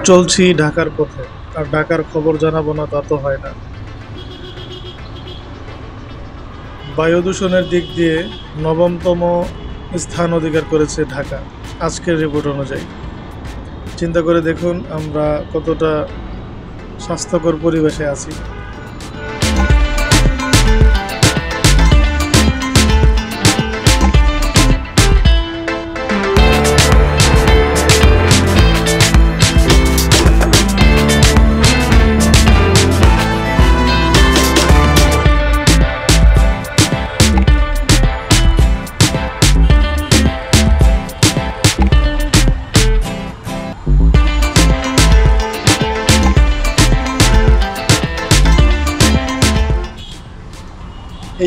চলছি ঢাকার পথে, আর ঢাকার খবর জানাবো না তা তো হয় না। বায়ু দূষণের দিক দিয়ে নবমতম স্থান অধিকার করেছে ঢাকা আজকের রিপোর্ট অনুযায়ী। চিন্তা করে দেখুন আমরা কতটা স্বাস্থ্যকর পরিবেশে আছি।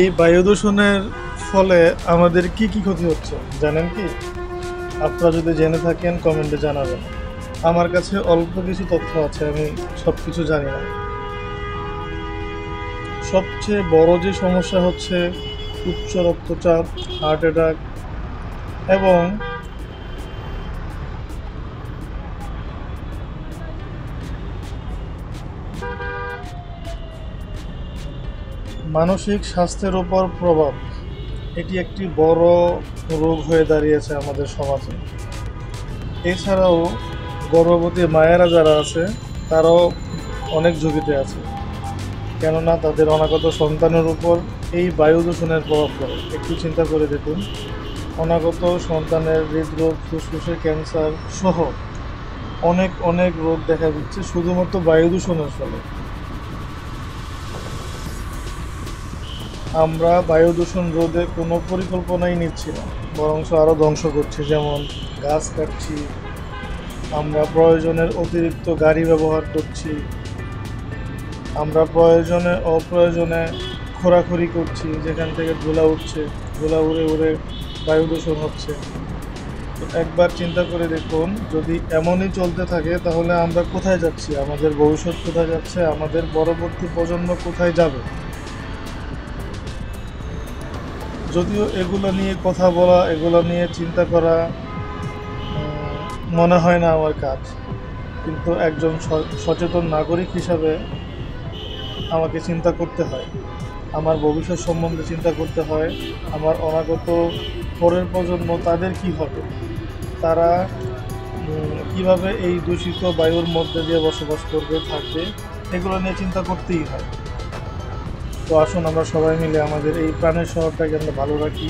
এই বায়ু দূষণের ফলে আমাদের কি কি ক্ষতি হচ্ছে জানেন কি? আপনারা যদি জেনে থাকেন কমেন্টে জানাবেন। আমার কাছে অল্প কিছু তথ্য আছে, আমি সব কিছু জানি না। সবচেয়ে বড় যে সমস্যা হচ্ছে উচ্চ রক্তচাপ, হার্ট অ্যাটাক এবং মানসিক স্বাস্থ্যের উপর প্রভাব। এটি একটি বড় রোগ হয়ে দাঁড়িয়েছে আমাদের সমাজে। এছাড়াও গর্ভবতী মায়েরা যারা আছে তারাও অনেক ঝুঁকিতে আছে, কেননা তাদের অনাগত সন্তানের উপর এই বায়ু দূষণের প্রভাব পড়ে। একটু চিন্তা করে দেখুন, অনাগত সন্তানের হৃদরোগ, ফুসফুসে ক্যান্সার সহ অনেক অনেক রোগ দেখা দিচ্ছে শুধুমাত্র বায়ু দূষণের ফলে। আমরা বায়ু দূষণ রোধে কোনো পরিকল্পনাই নিচ্ছি না, বরঞ্চ আরও ধ্বংস করছি। যেমন গাছ কাটছি, আমরা প্রয়োজনের অতিরিক্ত গাড়ি ব্যবহার করছি, আমরা প্রয়োজনে অপ্রয়োজনে খোরাখুরি করছি, যেখান থেকে ধুলা উঠছে, ধুলা উড়ে উড়ে বায়ু দূষণ হচ্ছে। তো একবার চিন্তা করে দেখুন, যদি এমনই চলতে থাকে তাহলে আমরা কোথায় যাচ্ছি, আমাদের ভবিষ্যৎ কোথায় যাচ্ছে, আমাদের পরবর্তী প্রজন্ম কোথায় যাবে? যদিও এগুলো নিয়ে কথা বলা, এগুলো নিয়ে চিন্তা করা মনে হয় না আমার কাজ, কিন্তু একজন সচেতন নাগরিক হিসাবে আমাকে চিন্তা করতে হয়। আমার ভবিষ্যৎ সম্বন্ধে চিন্তা করতে হয়, আমার অনাগত পরের প্রজন্ম তাদের কি হবে, তারা কিভাবে এই দূষিত বায়ুর মধ্যে দিয়ে বসবাস করবে, থাকবে, এগুলো নিয়ে চিন্তা করতেই হয়। তো আসুন আমরা সবাই মিলে আমাদের এই প্রাণের শহরটাকে আমরা ভালো রাখি।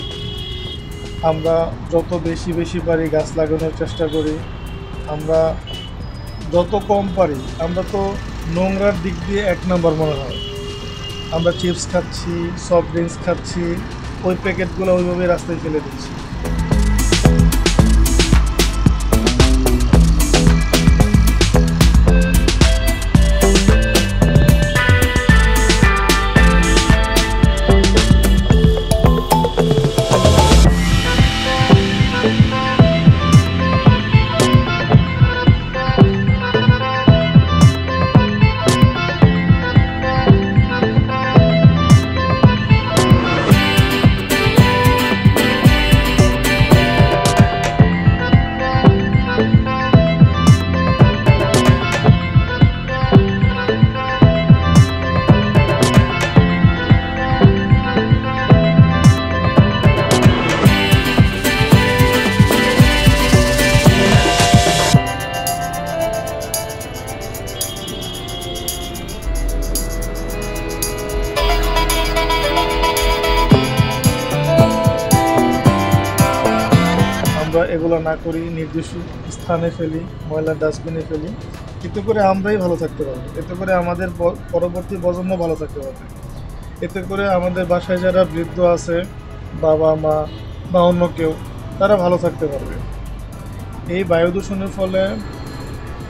আমরা যত বেশি পারি গাছ লাগানোর চেষ্টা করি, আমরা যত কম পারি। আমরা তো নোংরার দিক দিয়ে 1 নম্বর মনে হয়। আমরা চিপস খাচ্ছি, সফট ড্রিঙ্কস খাচ্ছি, ওই প্যাকেটগুলো ওইভাবে রাস্তায় ফেলে দিচ্ছি। এগুলো না করি, নির্দিষ্ট স্থানে ফেলি, ময়লার ডাস্টবিনে ফেলি, এতে করে আমরাই ভালো থাকতে পারবো, এতে করে আমাদের পরবর্তী প্রজন্ম ভালো থাকতে পারবে, এতে করে আমাদের বাসায় যারা বৃদ্ধ আছে, বাবা মা বা অন্য কেউ, তারা ভালো থাকতে পারবে। এই বায়ু দূষণের ফলে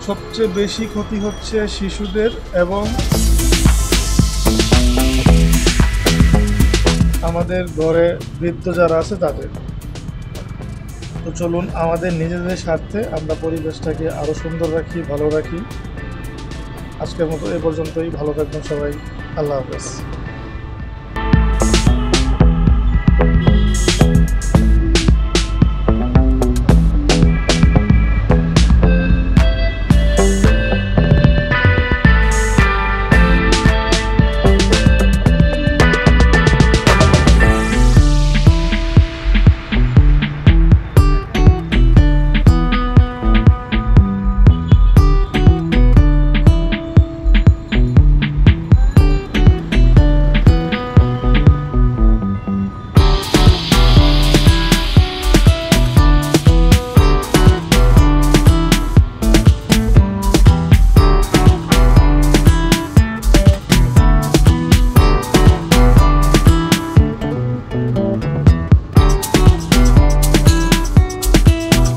সবচেয়ে বেশি ক্ষতি হচ্ছে শিশুদের এবং আমাদের ঘরে বৃদ্ধ যারা আছে তাদের। তো চলুন আমাদের নিজেদের স্বার্থে আমরা পরিবেশটাকে আরও সুন্দর রাখি, ভালো রাখি। আজকের মতো এ পর্যন্তই। ভালো থাকবেন সবাই। আল্লাহ হাফেজ।